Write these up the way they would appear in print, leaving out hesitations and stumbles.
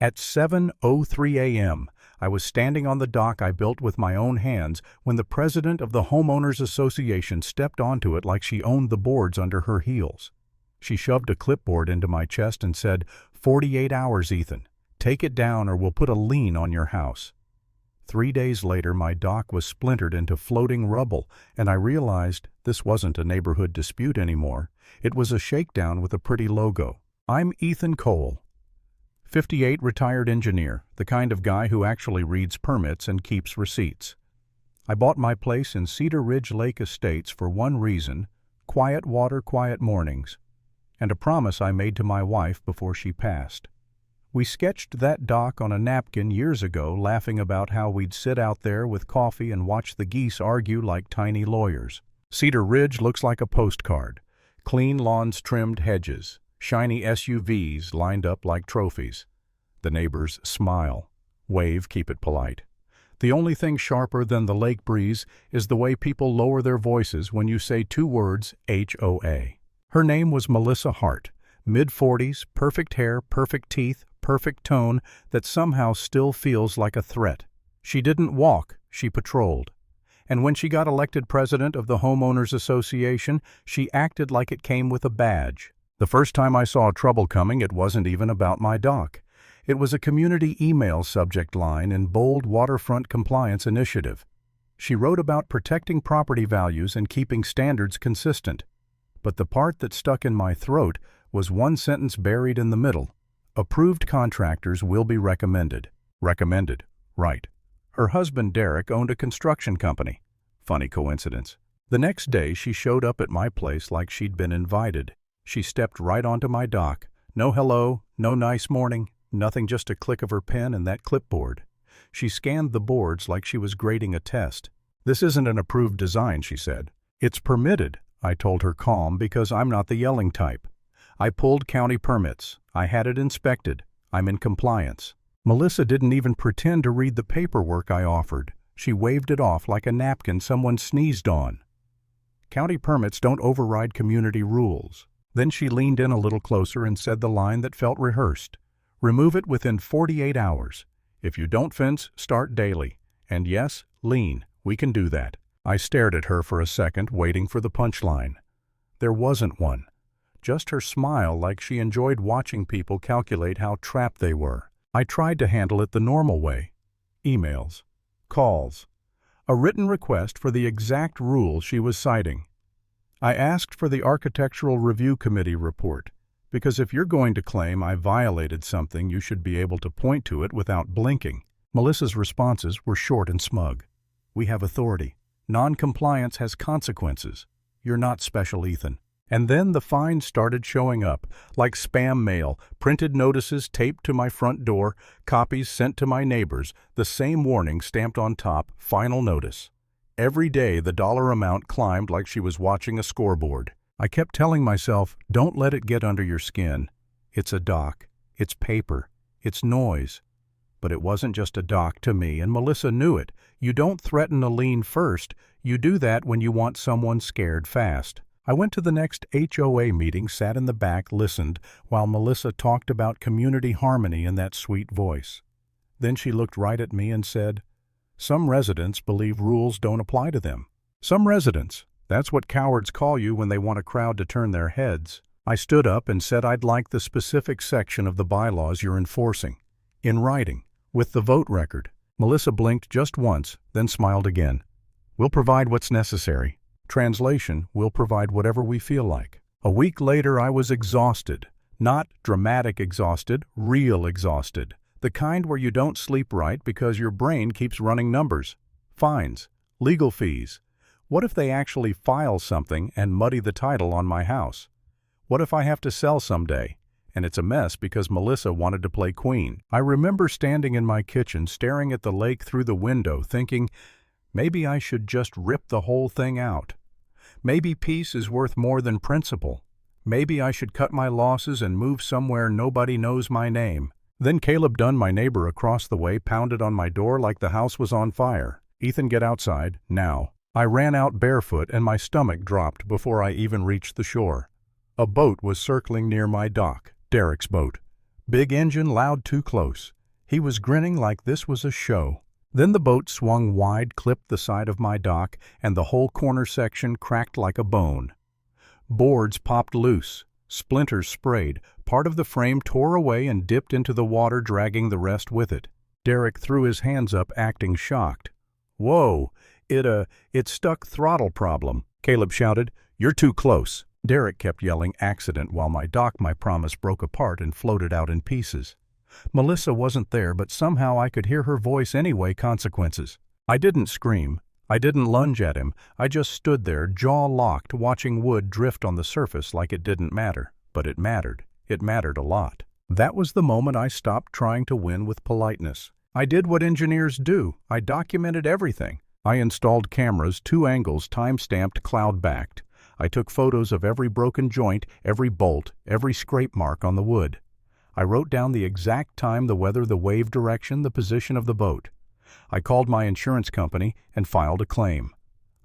At 7:03 a.m., I was standing on the dock I built with my own hands when the president of the Homeowners Association stepped onto it like she owned the boards under her heels. She shoved a clipboard into my chest and said, "48 hours, Ethan. Take it down or we'll put a lien on your house." 3 days later, my dock was splintered into floating rubble, and I realized this wasn't a neighborhood dispute anymore. It was a shakedown with a pretty logo. I'm Ethan Cole, 58, retired engineer, the kind of guy who actually reads permits and keeps receipts. I bought my place in Cedar Ridge Lake Estates for one reason: quiet water, quiet mornings, and a promise I made to my wife before she passed. We sketched that dock on a napkin years ago, laughing about how we'd sit out there with coffee and watch the geese argue like tiny lawyers. Cedar Ridge looks like a postcard. Clean lawns, trimmed hedges, shiny SUVs lined up like trophies. The neighbors smile, wave, keep it polite. The only thing sharper than the lake breeze is the way people lower their voices when you say two words, HOA. Her name was Melissa Hart, mid-40s, perfect hair, perfect teeth, perfect tone that somehow still feels like a threat. She didn't walk, she patrolled. And when she got elected president of the Homeowners Association, she acted like it came with a badge. The first time I saw trouble coming, it wasn't even about my dock. It was a community email subject line in bold waterfront compliance initiative. She wrote about protecting property values and keeping standards consistent. But the part that stuck in my throat was one sentence buried in the middle. Approved contractors will be recommended. Recommended, right. Her husband Derek owned a construction company. Funny coincidence. The next day she showed up at my place like she'd been invited. She stepped right onto my dock. No hello, no nice morning, nothing, just a click of her pen and that clipboard. She scanned the boards like she was grading a test. "This isn't an approved design," she said. "It's permitted," I told her, calm, because I'm not the yelling type. "I pulled county permits. I had it inspected. I'm in compliance." Melissa didn't even pretend to read the paperwork I offered. She waved it off like a napkin someone sneezed on. County permits don't override community rules. Then she leaned in a little closer and said the line that felt rehearsed. "Remove it within 48 hours. If you don't fence, start daily. And yes, lien. We can do that." I stared at her for a second, waiting for the punchline. There wasn't one. Just her smile, like she enjoyed watching people calculate how trapped they were. I tried to handle it the normal way. Emails. Calls. A written request for the exact rule she was citing. I asked for the Architectural Review Committee report, because if you're going to claim I violated something, you should be able to point to it without blinking. Melissa's responses were short and smug. "We have authority. Non-compliance has consequences. You're not special, Ethan." And then the fines started showing up, like spam mail, printed notices taped to my front door, copies sent to my neighbors, the same warning stamped on top, "Final notice." Every day the dollar amount climbed like she was watching a scoreboard. I kept telling myself, don't let it get under your skin. It's a dock. It's paper. It's noise. But it wasn't just a dock to me, and Melissa knew it. You don't threaten a lien first. You do that when you want someone scared fast. I went to the next HOA meeting, sat in the back, listened, while Melissa talked about community harmony in that sweet voice. Then she looked right at me and said, "Some residents believe rules don't apply to them." Some residents. That's what cowards call you when they want a crowd to turn their heads. I stood up and said I'd like the specific section of the bylaws you're enforcing. In writing, with the vote record. Melissa blinked just once, then smiled again. "We'll provide what's necessary." Translation, we'll provide whatever we feel like. A week later I was exhausted. Not dramatic exhausted, real exhausted. The kind where you don't sleep right because your brain keeps running numbers. Fines. Legal fees. What if they actually file something and muddy the title on my house? What if I have to sell someday, and it's a mess because Melissa wanted to play queen? I remember standing in my kitchen staring at the lake through the window thinking, maybe I should just rip the whole thing out. Maybe peace is worth more than principle. Maybe I should cut my losses and move somewhere nobody knows my name. Then Caleb Dunn, my neighbor across the way, pounded on my door like the house was on fire. "Ethan, get outside, now." I ran out barefoot and my stomach dropped before I even reached the shore. A boat was circling near my dock, Derek's boat. Big engine loud too close. He was grinning like this was a show. Then the boat swung wide, clipped the side of my dock, and the whole corner section cracked like a bone. Boards popped loose. Splinters sprayed. Part of the frame tore away and dipped into the water, dragging the rest with it. Derek threw his hands up, acting shocked. "Whoa, it stuck, throttle problem," Caleb shouted. "You're too close." Derek kept yelling accident while my promise broke apart and floated out in pieces. Melissa wasn't there, but somehow I could hear her voice anyway. Consequences. I didn't scream. I didn't lunge at him. I just stood there, jaw locked, watching wood drift on the surface like it didn't matter. But it mattered. It mattered a lot. That was the moment I stopped trying to win with politeness. I did what engineers do. I documented everything. I installed cameras, 2 angles, time-stamped, cloud-backed. I took photos of every broken joint, every bolt, every scrape mark on the wood. I wrote down the exact time, the weather, the wave direction, the position of the boat. I called my insurance company and filed a claim.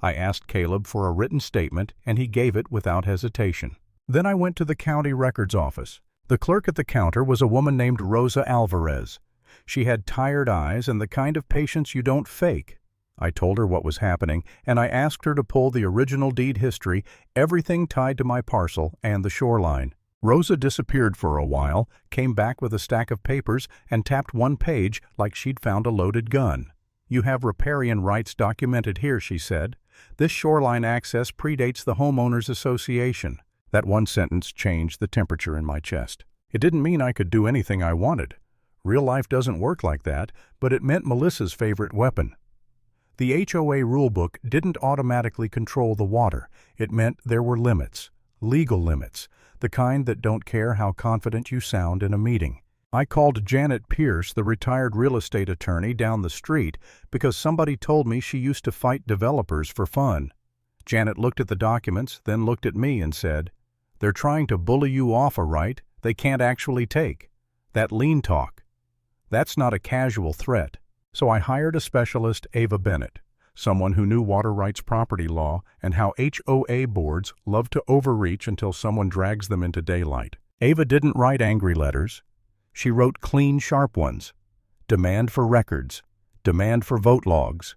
I asked Caleb for a written statement, and he gave it without hesitation. Then I went to the county records office. The clerk at the counter was a woman named Rosa Alvarez. She had tired eyes and the kind of patience you don't fake. I told her what was happening, and I asked her to pull the original deed history, everything tied to my parcel and the shoreline. Rosa disappeared for a while, came back with a stack of papers, and tapped one page like she'd found a loaded gun. "You have riparian rights documented here," she said. "This shoreline access predates the Homeowners Association." That one sentence changed the temperature in my chest. It didn't mean I could do anything I wanted. Real life doesn't work like that, but it meant Melissa's favorite weapon. The HOA rulebook didn't automatically control the water. It meant there were limits, legal limits, the kind that don't care how confident you sound in a meeting. I called Janet Pierce, the retired real estate attorney down the street, because somebody told me she used to fight developers for fun. Janet looked at the documents, then looked at me and said, "They're trying to bully you off a right they can't actually take. That lien talk. That's not a casual threat." So I hired a specialist, Ava Bennett, someone who knew water rights property law and how HOA boards love to overreach until someone drags them into daylight. Ava didn't write angry letters. She wrote clean, sharp ones. Demand for records. Demand for vote logs.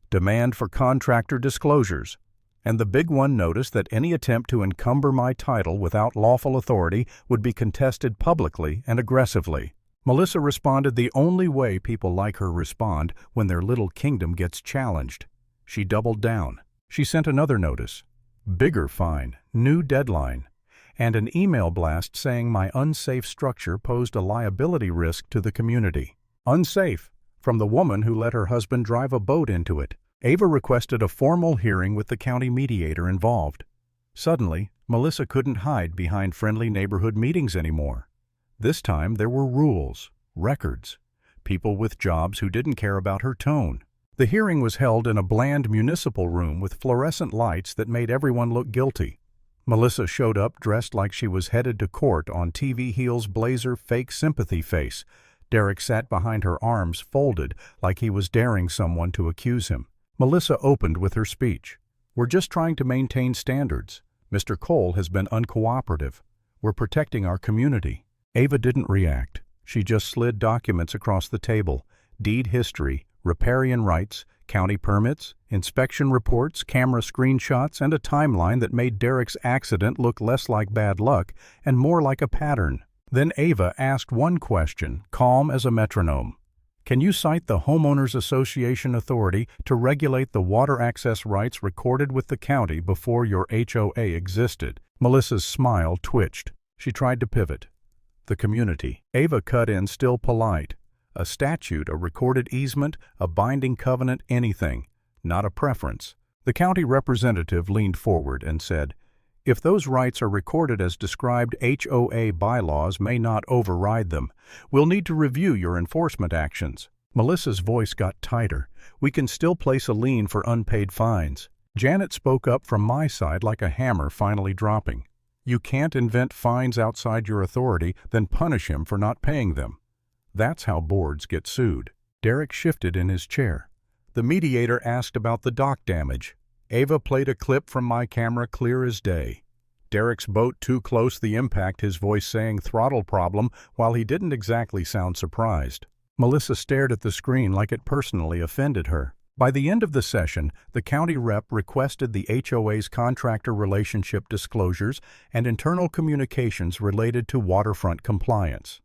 Demand for contractor disclosures. And the big one noticed that any attempt to encumber my title without lawful authority would be contested publicly and aggressively. Melissa responded the only way people like her respond when their little kingdom gets challenged. She doubled down. She sent another notice. Bigger fine, new deadline, and an email blast saying my unsafe structure posed a liability risk to the community. Unsafe, from the woman who let her husband drive a boat into it. Ava requested a formal hearing with the county mediator involved. Suddenly, Melissa couldn't hide behind friendly neighborhood meetings anymore. This time there were rules, records, people with jobs who didn't care about her tone. The hearing was held in a bland municipal room with fluorescent lights that made everyone look guilty. Melissa showed up dressed like she was headed to court on TV heels, blazer, fake sympathy face. Derek sat behind her, arms folded like he was daring someone to accuse him. Melissa opened with her speech. "We're just trying to maintain standards. Mr. Cole has been uncooperative. We're protecting our community." Ava didn't react. She just slid documents across the table. Deed history, riparian rights, county permits, inspection reports, camera screenshots, and a timeline that made Derek's accident look less like bad luck and more like a pattern. Then Ava asked one question, calm as a metronome. "Can you cite the Homeowners Association authority to regulate the water access rights recorded with the county before your HOA existed?" Melissa's smile twitched. She tried to pivot. "The community." Ava cut in, still polite. "A statute, a recorded easement, a binding covenant, anything. Not a preference." The county representative leaned forward and said, "If those rights are recorded as described, HOA bylaws may not override them. We'll need to review your enforcement actions." Melissa's voice got tighter. "We can still place a lien for unpaid fines." Janet spoke up from my side like a hammer finally dropping. "You can't invent fines outside your authority, then punish him for not paying them. That's how boards get sued." Derek shifted in his chair. The mediator asked about the dock damage. Ava played a clip from my camera clear as day. Derek's boat too close, the impact, his voice saying throttle problem while he didn't exactly sound surprised. Melissa stared at the screen like it personally offended her. By the end of the session, the county rep requested the HOA's contractor relationship disclosures and internal communications related to waterfront compliance.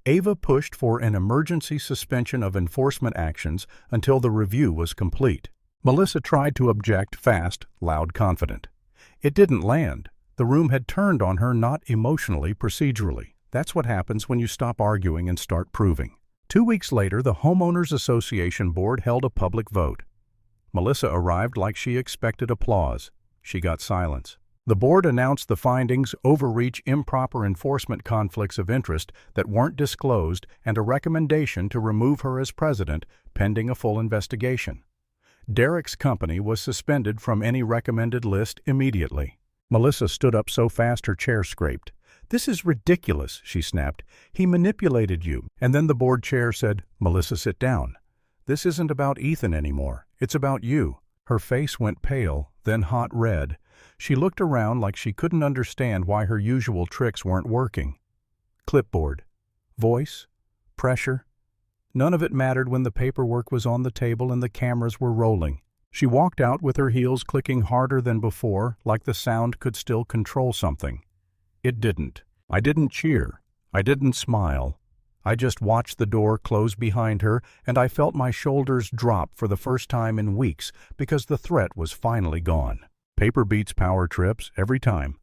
Ava pushed for an emergency suspension of enforcement actions until the review was complete. Melissa tried to object fast, loud, confident. It didn't land. The room had turned on her, not emotionally, procedurally. That's what happens when you stop arguing and start proving. 2 weeks later, the Homeowners Association board held a public vote. Melissa arrived like she expected applause. She got silence. The board announced the findings: overreach, improper enforcement, conflicts of interest that weren't disclosed, and a recommendation to remove her as president, pending a full investigation. Derek's company was suspended from any recommended list immediately. Melissa stood up so fast her chair scraped. "This is ridiculous," she snapped. "He manipulated you." And then the board chair said, "Melissa, sit down. This isn't about Ethan anymore. It's about you." Her face went pale, then hot red. She looked around like she couldn't understand why her usual tricks weren't working. Clipboard, voice, pressure. None of it mattered when the paperwork was on the table and the cameras were rolling. She walked out with her heels clicking harder than before, like the sound could still control something. It didn't. I didn't cheer. I didn't smile. I just watched the door close behind her, and I felt my shoulders drop for the first time in weeks because the threat was finally gone. Paper beats power trips every time.